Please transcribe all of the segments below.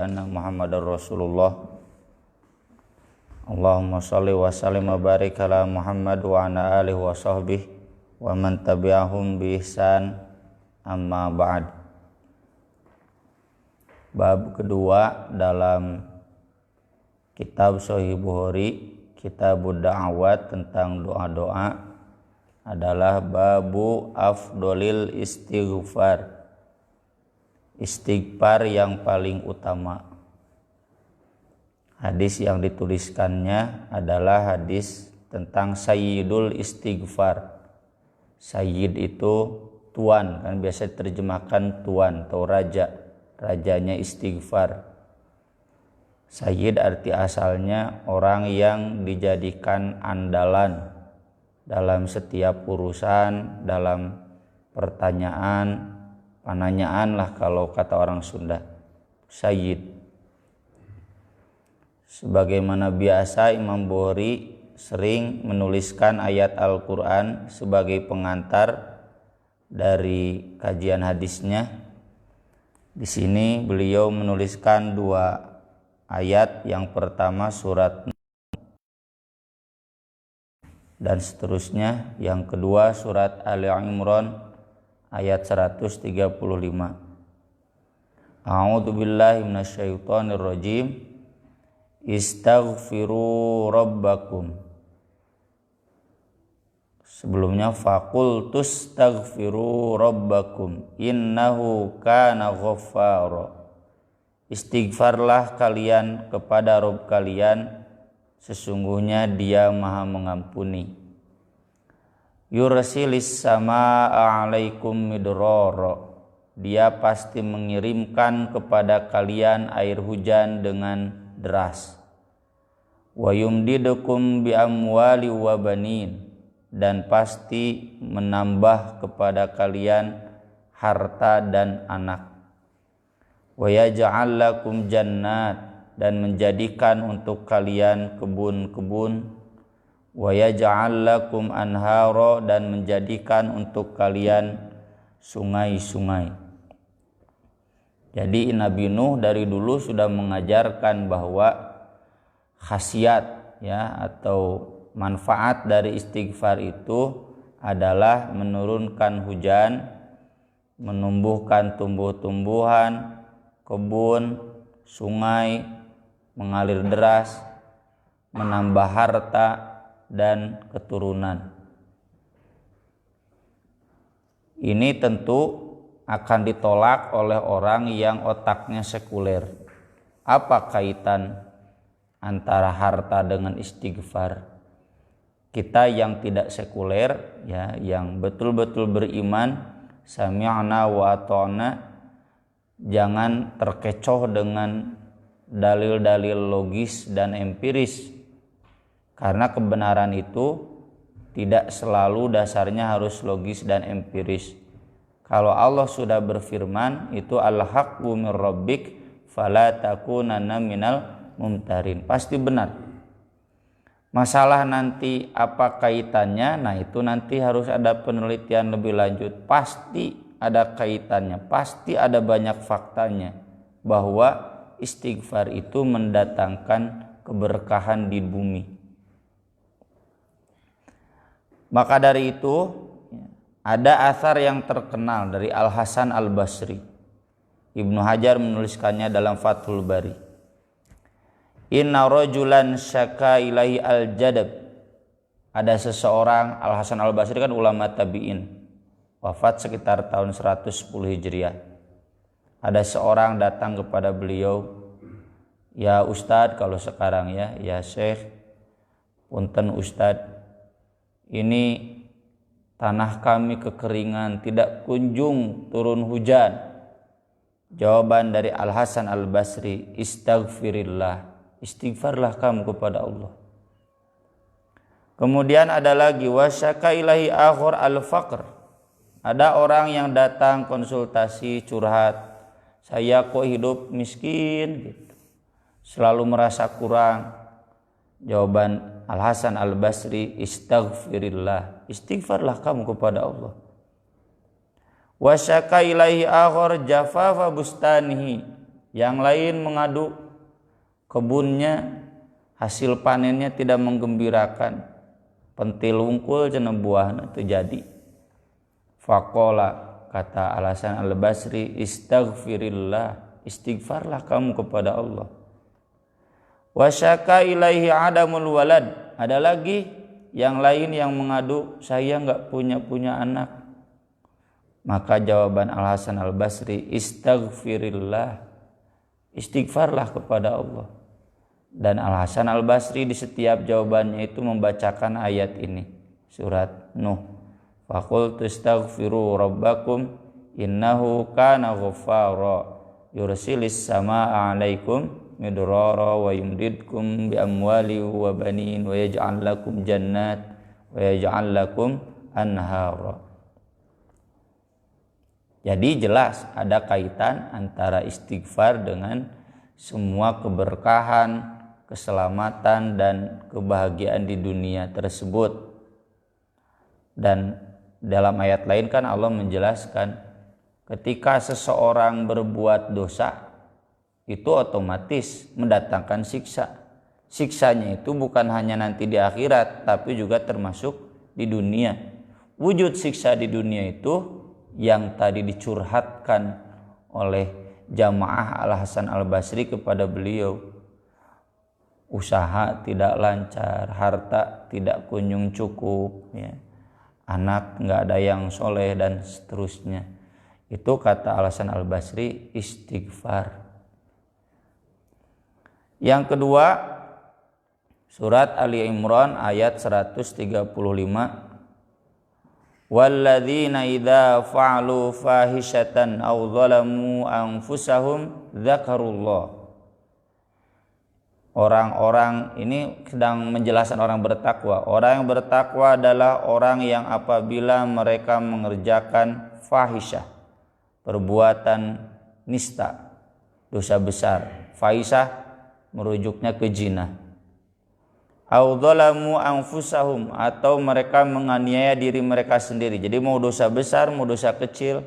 anna Muhammadar Rasulullah. Allahumma shalli wa sallim wa barik ala Muhammad wa ala alihi wa sahbihi wa man tabi'ahum bi ihsan, amma ba'd. Bab kedua dalam kitab Sahih Bukhari, Kitabud Da'awat, tentang doa-doa adalah babu afdolil istighfar, istighfar yang paling utama. Hadis yang dituliskannya adalah hadis tentang sayyidul istighfar. Sayyid itu tuan, kan biasa diterjemahkan tuan atau raja, rajanya istighfar. Sayyid arti asalnya orang yang dijadikan andalan dalam setiap urusan, dalam pertanyaan, penanyaan lah kalau kata orang Sunda, sayyid. Sebagaimana biasa Imam Bukhari sering menuliskan ayat Al-Quran sebagai pengantar dari kajian hadisnya. Di sini beliau menuliskan dua ayat, yang pertama surat dan seterusnya, yang kedua surat Ali Imran ayat 135. A'udzu billahi minasyaitonir rajim. Istaghfiru rabbakum. Sebelumnya faqultus taghfiru rabbakum innahu kana ghaffara. Istighfarlah kalian kepada Rabb kalian, sesungguhnya Dia Maha Mengampuni. Yursilis samaa'a 'alaikum midrara. Dia pasti mengirimkan kepada kalian air hujan dengan deras. Wa yumdidukum bi amwali wa banin. Dan pasti menambah kepada kalian harta dan anak. Wa yaj'al lakum jannat. Dan menjadikan untuk kalian kebun-kebun. Wa yaj'al lakum anhara. Dan menjadikan untuk kalian sungai-sungai. Jadi Nabi Nuh dari dulu sudah mengajarkan bahwa khasiat atau manfaat dari istighfar itu adalah menurunkan hujan, menumbuhkan tumbuh-tumbuhan, kebun, sungai, mengalir deras, menambah harta dan keturunan. Ini tentu akan ditolak oleh orang yang otaknya sekuler. Apa kaitan antara harta dengan istighfar? Kita yang tidak sekuler, yang betul-betul beriman, sami'na wa ata'na, jangan terkecoh dengan dalil-dalil logis dan empiris. Karena kebenaran itu tidak selalu dasarnya harus logis dan empiris. Kalau Allah sudah berfirman, itu al-haqqu mir rabbik fala takunanna minal mumtarin, pasti benar. Masalah nanti apa kaitannya, itu nanti harus ada penelitian lebih lanjut. Pasti ada kaitannya, pasti ada banyak faktanya bahwa istighfar itu mendatangkan keberkahan di bumi. Maka dari itu ada athar yang terkenal dari Al-Hasan Al-Basri. Ibnu Hajar menuliskannya dalam Fathul Bari. Inna rajulan syaka ilahi al-jadab. Ada seseorang, Al-Hasan Al-Basri kan ulama tabi'in, wafat sekitar tahun 110 Hijriah. Ada seorang datang kepada beliau, ya Ustadz kalau sekarang ya Syekh, punten Ustadz, ini tanah kami kekeringan, tidak kunjung turun hujan. Jawaban dari Al-Hasan Al-Basri, istaghfirillah, istighfarlah kamu kepada Allah. Kemudian ada lagi, wasyaka ilahi akhir al-faqr. Ada orang yang datang konsultasi curhat, saya kok hidup miskin gitu, selalu merasa kurang. Jawaban Al-Hasan Al-Basri, istaghfirillah, istighfarlah kamu kepada Allah. Wa syaka ilaihi akhar jafafa bustanihi. Yang lain mengadu kebunnya, hasil panennya tidak menggembirakan. Pentil wungkul cenah buahna teu jadi. Faqala, kata Al-Hasan Al-Basri, istaghfirillah, istighfarlah kamu kepada Allah. Wa syaka ilaihi adamul walad, ada lagi yang lain yang mengadu, saya enggak punya anak. Maka jawaban Al-Hasan Al-Basri, istaghfirillah, istighfarlah kepada Allah. Dan Al-Hasan Al-Basri di setiap jawabannya itu membacakan ayat ini, surat Nuh. Faqultu astaghfiru rabbakum innahu kana ghaffara yursilis samaa'a 'alaikum midrara wa yumdidkum bi amwali wa banin wa yaj'al lakum jannat wa yaj'al lakum anhara. Jadi jelas ada kaitan antara istighfar dengan semua keberkahan, keselamatan dan kebahagiaan di dunia tersebut. Dan dalam ayat lain kan Allah menjelaskan ketika seseorang berbuat dosa itu otomatis mendatangkan siksa. Siksanya itu bukan hanya nanti di akhirat tapi juga termasuk di dunia. Wujud siksa di dunia itu yang tadi dicurhatkan oleh jamaah Al-Hasan Al-Basri kepada beliau. Usaha tidak lancar, harta tidak kunjung cukup, ya. Anak nggak ada yang soleh dan seterusnya. Itu kata Al-Hasan Al-Basri, istighfar. Yang kedua, surat Ali Imran ayat 135. Walladzina idza fa'alu fahishatan aw zalamu anfusahum dzakarullah. Orang-orang ini sedang menjelaskan orang bertakwa. Orang yang bertakwa adalah orang yang apabila mereka mengerjakan fahisyah, perbuatan nista, dosa besar. Fahisyah merujuknya ke zina. Au dzalamu anfusahum, atau mereka menganiaya diri mereka sendiri. Jadi mau dosa besar, mau dosa kecil,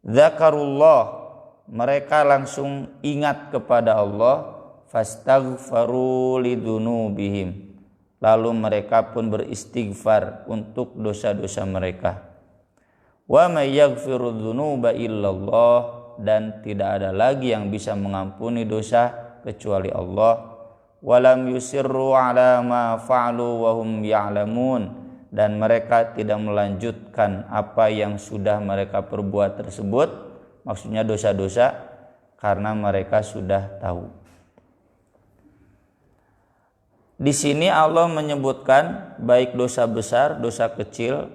dzakarullah, mereka langsung ingat kepada Allah, fastaghfaru lidzunubihim, lalu mereka pun beristighfar untuk dosa-dosa mereka. Wa may yaghfiru dzunuba illallah, dan tidak ada lagi yang bisa mengampuni dosa kecuali Allah. Walam yusirru ala ma fa'alu wa hum ya'lamun, dan mereka tidak melanjutkan apa yang sudah mereka perbuat tersebut, maksudnya dosa-dosa, karena mereka sudah tahu. Di sini Allah menyebutkan baik dosa besar, dosa kecil,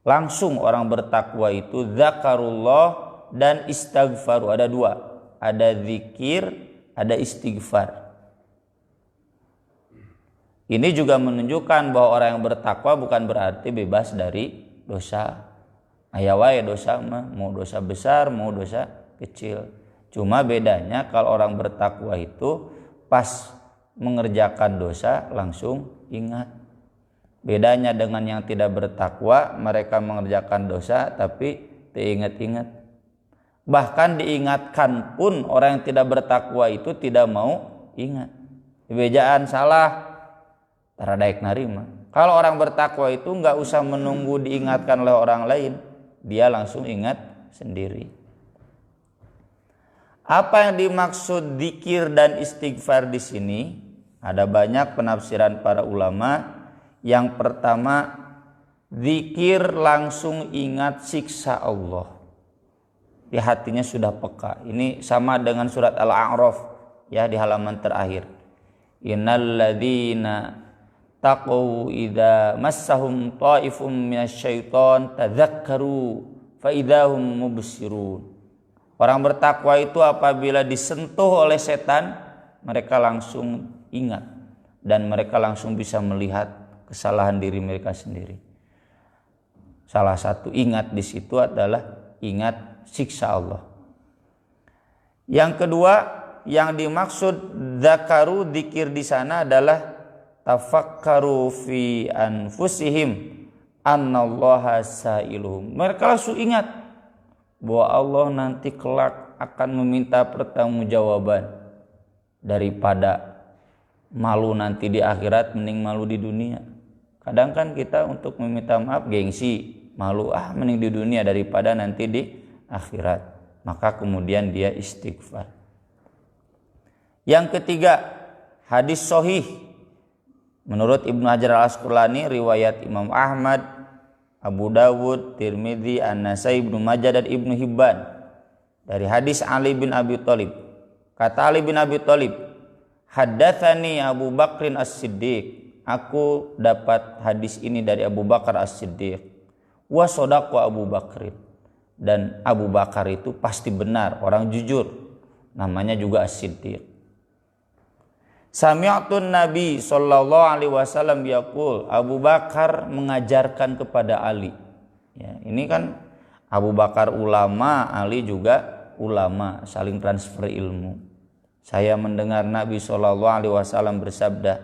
langsung orang bertakwa itu zakarullah dan istighfar. Ada dua, ada zikir, ada istighfar. Ini juga menunjukkan bahwa orang yang bertakwa bukan berarti bebas dari dosa. Aya wae dosa mah, mau dosa besar, mau dosa kecil. Cuma bedanya kalau orang bertakwa itu pas mengerjakan dosa langsung ingat. Bedanya dengan yang tidak bertakwa, mereka mengerjakan dosa tapi diingat-ingat. Bahkan diingatkan pun orang yang tidak bertakwa itu tidak mau ingat. Bejaan salah taradaek narima. Kalau orang bertakwa itu enggak usah menunggu diingatkan oleh orang lain, dia langsung ingat sendiri. Apa yang dimaksud zikir dan istighfar di sini? Ada banyak penafsiran para ulama. Yang pertama, zikir langsung ingat siksa Allah. Di hatinya sudah peka. Ini sama dengan surat Al-A'raf ya, di halaman terakhir. Innal ladzina taqaw idza massahum ta'ifum minasyaiton tadzakkaru fa idzahum mubsirun. Orang bertakwa itu apabila disentuh oleh setan, mereka langsung ingat dan mereka langsung bisa melihat kesalahan diri mereka sendiri. Salah satu ingat di situ adalah ingat siksa Allah. Yang kedua, yang dimaksud zakaru dzikir di sana adalah tafakkaru fi anfusihim annallaha sa'iluhum. Mereka langsung ingat bahwa Allah nanti kelak akan meminta pertanggungjawaban daripada malu nanti di akhirat, mending malu di dunia. Kadang kan kita untuk meminta maaf gengsi, malu mending di dunia daripada nanti di akhirat. Maka kemudian dia istighfar. Yang ketiga, hadis sahih menurut Ibnu Hajar Al-Asqalani, riwayat Imam Ahmad, Abu Dawud, Tirmidzi, An-Nasai, Ibnu Majah dan Ibnu Hibban dari hadis Ali bin Abi Thalib. Kata Ali bin Abi Thalib, haddatsani Abu Bakrin As-Siddiq, aku dapat hadis ini dari Abu Bakar As-Siddiq. Wa shadaqa Abu Bakrin, dan Abu Bakar itu pasti benar, orang jujur, namanya juga As-Siddiq. Sami'tun Nabi sallallahu alaihi wasallam yaqul, Abu Bakar mengajarkan kepada Ali. Ya, ini kan Abu Bakar ulama, Ali juga ulama, saling transfer ilmu. Saya mendengar Nabi sallallahu alaihi wasallam bersabda,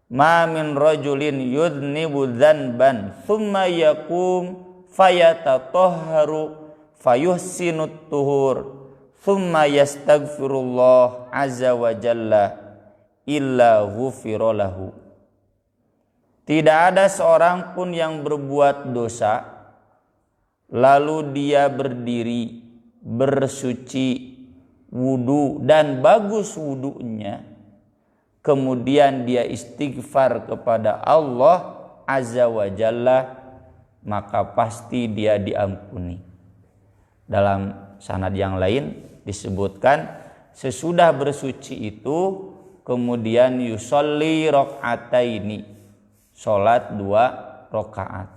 "Ma min rajulin yudhnibu dzanban tsumma yaqum fayatatahharu fayuhsinut tuhur tsumma yastaghfirullah azza wa jalla illa ghufira lahu." Tidak ada seorang pun yang berbuat dosa lalu dia berdiri, bersuci, wudu dan bagus wudunya, kemudian dia istighfar kepada Allah azza wa jalla, maka pasti dia diampuni. Dalam sanad yang lain disebutkan sesudah bersuci itu kemudian yusolli rakaataini, sholat 2 rakaat.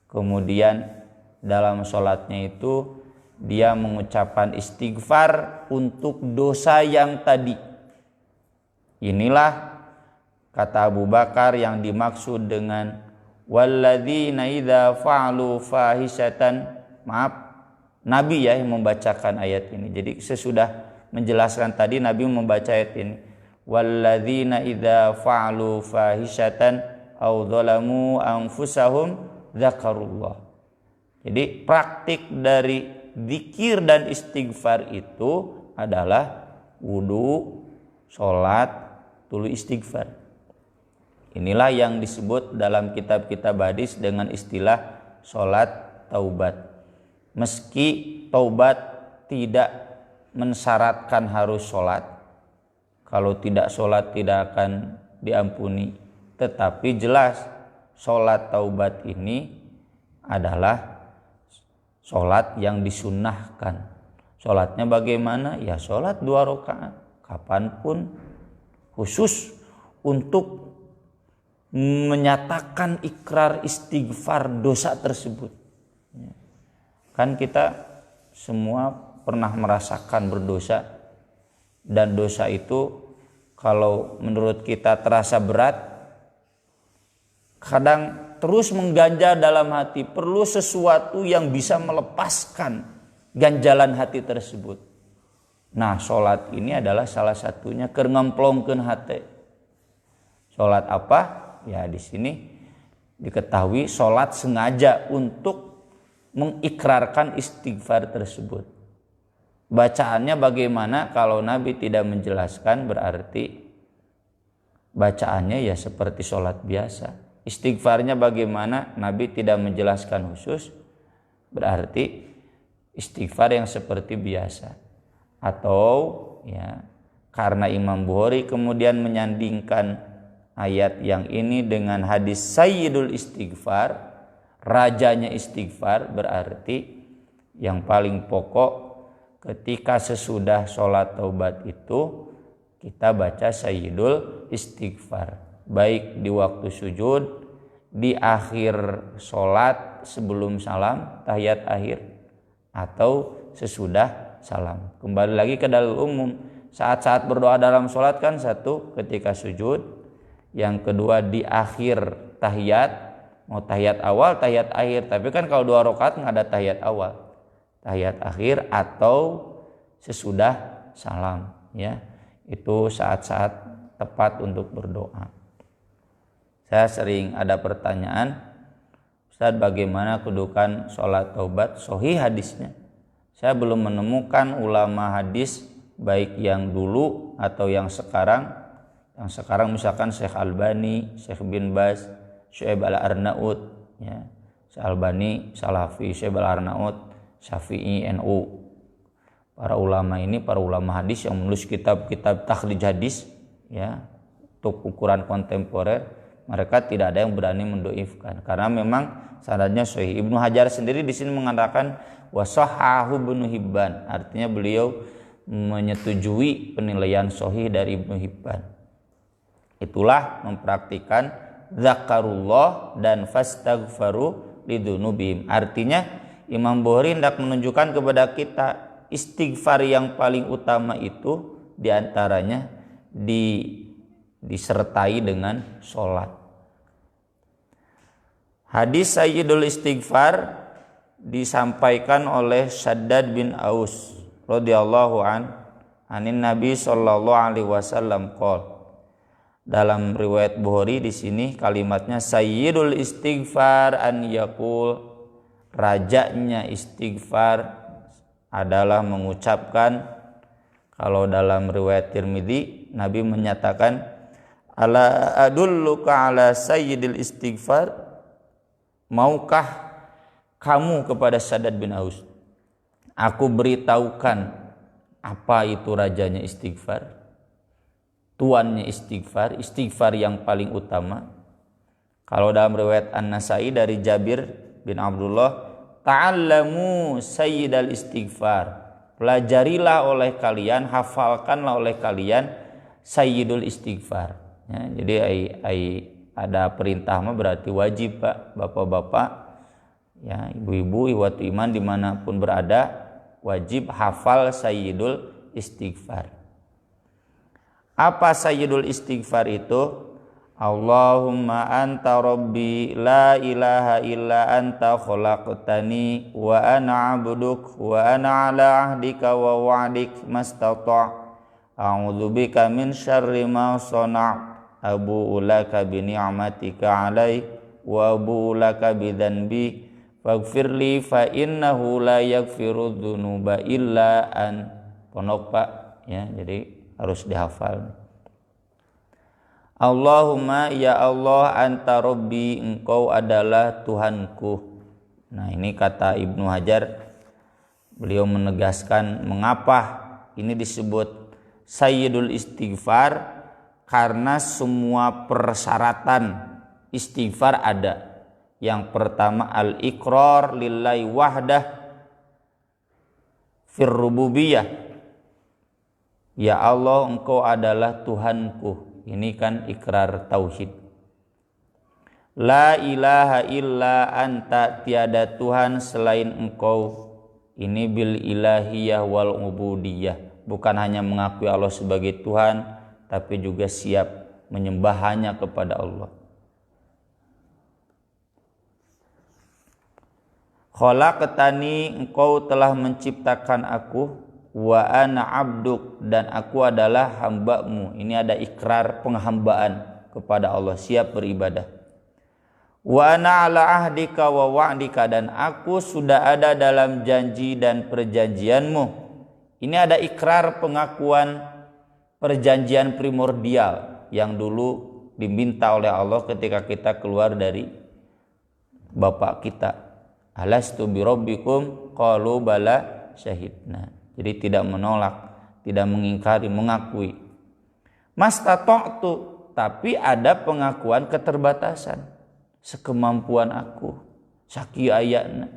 Kemudian dalam sholatnya itu dia mengucapkan istighfar untuk dosa yang tadi. Inilah kata Abu Bakar yang dimaksud dengan walladzina idza fa'alu fahisatan. Maaf, Nabi ya yang membacakan ayat ini. Jadi sesudah menjelaskan tadi Nabi membaca ayat ini. Walladzina idza fa'alu fahisatan aw dzalamu anfusahum dzakarullah. Jadi praktik dari zikir dan istighfar itu adalah wudu, sholat, tulu istighfar. Inilah yang disebut dalam kitab-kitab hadis dengan istilah sholat taubat. Meski taubat tidak mensyaratkan harus sholat, kalau tidak sholat tidak akan diampuni, tetapi jelas sholat taubat ini adalah sholat yang disunnahkan. Sholatnya bagaimana? Ya sholat 2 rakaat kapanpun, khusus untuk menyatakan ikrar istighfar dosa tersebut. Kan kita semua pernah merasakan berdosa, dan dosa itu kalau menurut kita terasa berat, kadang terus mengganjal dalam hati, perlu sesuatu yang bisa melepaskan ganjalan hati tersebut. Nah, sholat ini adalah salah satunya, keur ngemplongkeun hati. Sholat apa? Ya di sini diketahui sholat sengaja untuk mengikrarkan istighfar tersebut. Bacaannya bagaimana? Kalau Nabi tidak menjelaskan, berarti bacaannya ya seperti sholat biasa. Istighfarnya bagaimana? Nabi tidak menjelaskan khusus, berarti istighfar yang seperti biasa. Atau ya karena Imam Bukhari kemudian menyandingkan ayat yang ini dengan hadis Sayyidul Istighfar, rajanya istighfar, berarti yang paling pokok ketika sesudah sholat taubat itu kita baca Sayyidul Istighfar, baik di waktu sujud, di akhir sholat sebelum salam, tahiyat akhir, atau sesudah salam. Kembali lagi ke dalil umum, saat-saat berdoa dalam sholat kan satu ketika sujud, yang kedua di akhir tahiyat, mau tahiyat awal, tahiyat akhir. Tapi kan kalau 2 rakaat nggak ada tahiyat awal, tahiyat akhir atau sesudah salam. Ya, itu saat-saat tepat untuk berdoa. Saya sering ada pertanyaan, Ustaz, bagaimana kedudukan sholat taubat? Sahih hadisnya. Saya belum menemukan ulama hadis baik yang dulu atau yang sekarang. Yang sekarang misalkan Syekh Albani, Syekh bin Baz, Syuaib Al-Arnaud, ya. Syekh Albani Salafi, Syuaib Al-Arnaud Syafi'i NU. Para ulama ini para ulama hadis yang menulis kitab-kitab takhrij hadis, ya, untuk ukuran kontemporer, mereka tidak ada yang berani mendoifkan karena memang sanadnya sahih. Ibnu Hajar sendiri di sini mengatakan washahahu Ibnu Hibban, artinya beliau menyetujui penilaian sahih dari Ibnu Hibban. Itulah mempraktikkan zakarullah dan fastaghfaru lidunubihim. Artinya Imam Bukhari hendak menunjukkan kepada kita istighfar yang paling utama itu diantaranya disertai dengan sholat. Hadis Sayyidul Istighfar disampaikan oleh Shaddad bin Aus radhiyallahu anin Nabi sallallahu alaihi wasallam qol. Dalam riwayat Bukhari di sini kalimatnya Sayyidul Istighfar an yaqul, rajanya istighfar adalah mengucapkan, kalau dalam riwayat Tirmidzi Nabi menyatakan ala adulluka ala sayyidil istighfar, maukah kamu kepada Shaddad bin Aus aku beritahukan apa itu rajanya istighfar, tuannya istighfar, istighfar yang paling utama. Kalau dalam riwayat An-Nasai dari Jabir bin Abdullah, ta'allamu sayyidal istighfar, pelajarilah oleh kalian, hafalkanlah oleh kalian sayyidul istighfar. Ya, jadi ada perintah mah berarti wajib, Pak, bapak-bapak, ya, ibu-ibu, ikhwatu iman dimanapun berada, wajib hafal sayyidul istighfar. Apa sayyidul istighfar itu? Allahumma anta rabbi la ilaha illa anta khalaqtani wa ana abduk wa ana ala ahdika wa wa'dik mastata' a'udzubika min syarri ma sana' abu'u laka bi ni'matika 'alai wa abu'u laka bi dhanbi faghfirli fa innahu la yaghfiru dzunuba illa an. Pondok, Pak, ya, jadi harus dihafal. Allahumma, ya Allah, anta rabbi, engkau adalah Tuhanku. Nah, ini kata Ibnu Hajar, beliau menegaskan mengapa ini disebut sayyidul istighfar, karena semua persyaratan istighfar ada. Yang pertama al-iqrar lillahi wahdah fir rububiyah. Ya Allah, engkau adalah Tuhanku. Ini kan ikrar tauhid. La ilaha illa anta, tiada Tuhan selain engkau. Ini bil ilahiyah wal ubudiyah, bukan hanya mengakui Allah sebagai Tuhan, tapi juga siap menyembah hanya kepada Allah. Khalaqtani, engkau telah menciptakan aku. Wa ana abduk, dan aku adalah hambamu. Ini ada ikrar penghambaan kepada Allah, siap beribadah. Wa ana ala ahdika wa wa'dika, dan aku sudah ada dalam janji dan perjanjianmu. Ini ada ikrar pengakuan perjanjian primordial yang dulu diminta oleh Allah ketika kita keluar dari bapak kita. Alastu birabbikum qalu bala syahidna. Jadi tidak menolak, tidak mengingkari, mengakui. Mastata'tu, tapi ada pengakuan keterbatasan. Sekemampuan aku, saki ayatna.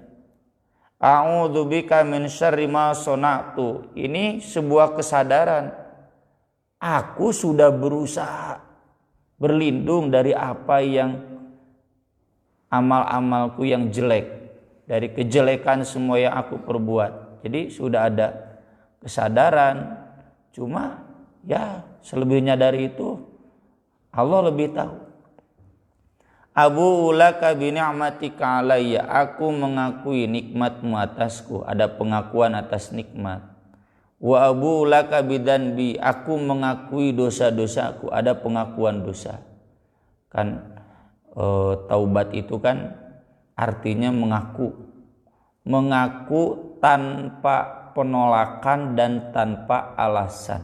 A'udzubika min syarri ma sana'tu. Ini sebuah kesadaran. Aku sudah berusaha berlindung dari apa yang amal-amalku yang jelek, dari kejelekan semua yang aku perbuat. Jadi sudah ada kesadaran, cuma ya selebihnya dari itu Allah lebih tahu. Abu laka bi ni'matika alayya, aku mengakui nikmatmu atasku, ada pengakuan atas nikmat. Wa abu laka bi dzanbi, aku mengakui dosa-dosaku, ada pengakuan dosa. Kan taubat itu kan artinya mengaku tanpa penolakan dan tanpa alasan.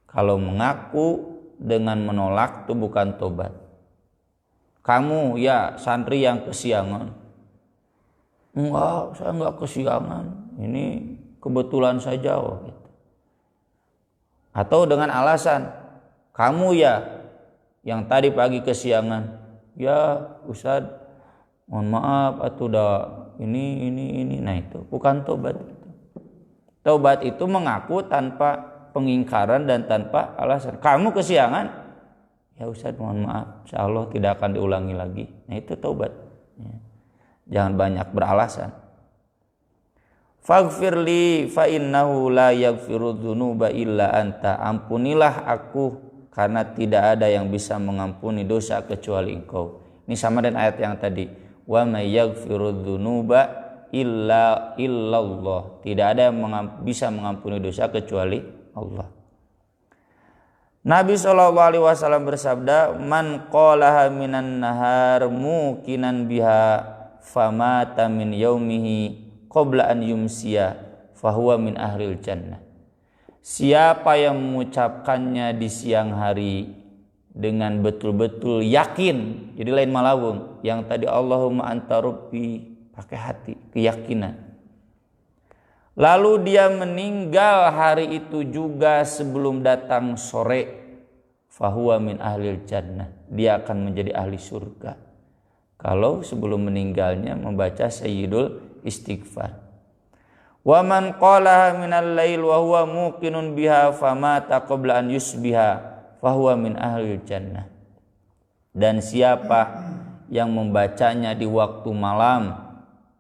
Kalau mengaku dengan menolak itu bukan tobat. Kamu ya santri yang kesiangan. Enggak, saya enggak kesiangan. Ini kebetulan saja. Gitu. Atau dengan alasan, kamu ya yang tadi pagi kesiangan. Ya Ustaz, mohon maaf atuh dah ini. Nah itu bukan tobat. Tobat itu mengaku tanpa pengingkaran dan tanpa alasan. Kamu kesiangan? Ya Ustaz, mohon maaf, insyaallah tidak akan diulangi lagi. Nah itu tobat. Ya. Jangan banyak beralasan. Faghfirli fa innahu la yaghfiru dzunuba illa anta. Ampunilah aku karena tidak ada yang bisa mengampuni dosa kecuali Engkau. Ini sama dengan ayat yang tadi. Wa may yaghfiru dzunuba illa illallah. Tidak ada yang bisa mengampuni dosa kecuali Allah. Nabi SAW bersabda, man qalaha minan nahar mukinan biha famata min yaumihi qabla an yumsiya fahuwa min ahlil jannah. Siapa yang mengucapkannya di siang hari dengan betul-betul yakin, jadi lain malawung, yang tadi Allahumma anta rabbi pakai hati, keyakinan. Lalu dia meninggal hari itu juga sebelum datang sore, fahuwa min ahlil jannah. Dia akan menjadi ahli surga. Kalau sebelum meninggalnya membaca sayyidul istighfar. Wa man qalaha minal lail wa huwa muqinun biha famata qabla an yusbiha fahuwa min ahlil jannah. Dan siapa yang membacanya di waktu malam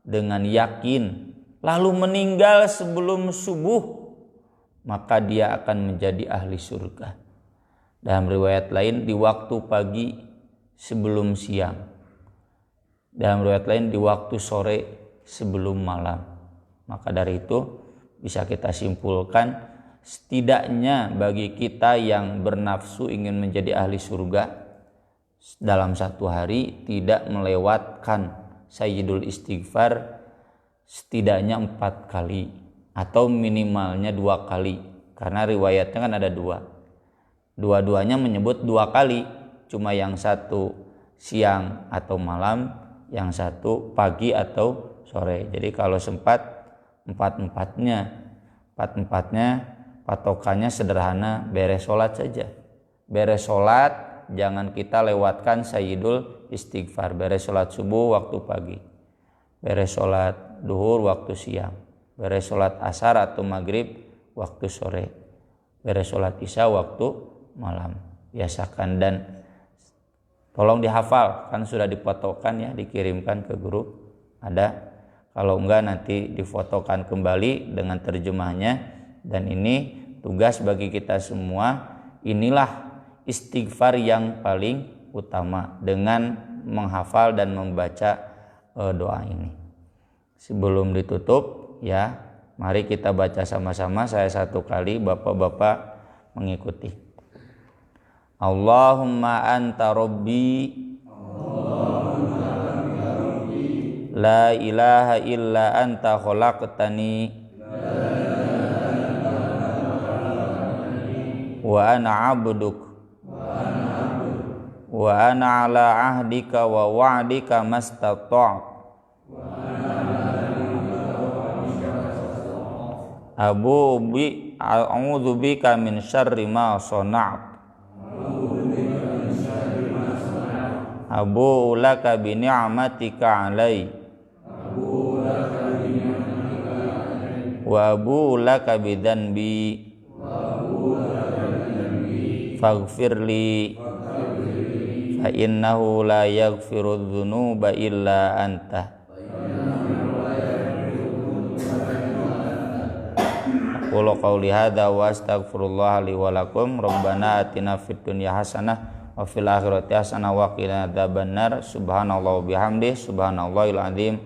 dengan yakin lalu meninggal sebelum subuh, maka dia akan menjadi ahli surga. Dalam riwayat lain di waktu pagi sebelum siang. Dalam riwayat lain di waktu sore sebelum malam. Maka dari itu bisa kita simpulkan, setidaknya bagi kita yang bernafsu ingin menjadi ahli surga, dalam satu hari tidak melewatkan sayyidul istighfar setidaknya 4 kali atau minimalnya 2 kali. Karena riwayatnya kan ada 2. Dua-duanya menyebut 2 kali, cuma yang satu siang atau malam, yang satu pagi atau sore. Jadi kalau sempat empat-empatnya patokannya sederhana, beres sholat saja. Beres sholat jangan kita lewatkan sayyidul istighfar. Beres sholat subuh waktu pagi, beres sholat duhur waktu siang, beres sholat asar atau maghrib waktu sore, beres sholat isya waktu malam. Biasakan dan tolong dihafal, kan sudah difotokan ya, dikirimkan ke grup. Ada, kalau enggak nanti difotokan kembali dengan terjemahnya. Dan ini tugas bagi kita semua. Inilah istighfar yang paling utama dengan menghafal dan membaca doa ini. Sebelum ditutup ya, mari kita baca sama-sama. Saya 1 kali, bapak-bapak mengikuti. Allahumma anta rabbi la ilaha illa anta khalaqtani wa ana abduk wa ana ala ahdika wa wa'dika mastata'tu a'udzu bika min syarri ma sana'tu abu laka bi ni'matika alai wa abu laka bi dhanbi faghfirli fa innahu la yaghfiru dzunuba illa anta. Qul qawli hadza wa astaghfirullah li wa lakum. Rabbana atina fid dunya hasanah wa fil akhirati hasanah wa qina adzabannar. Subhanallah wa bihamdihi subhanallahil azim.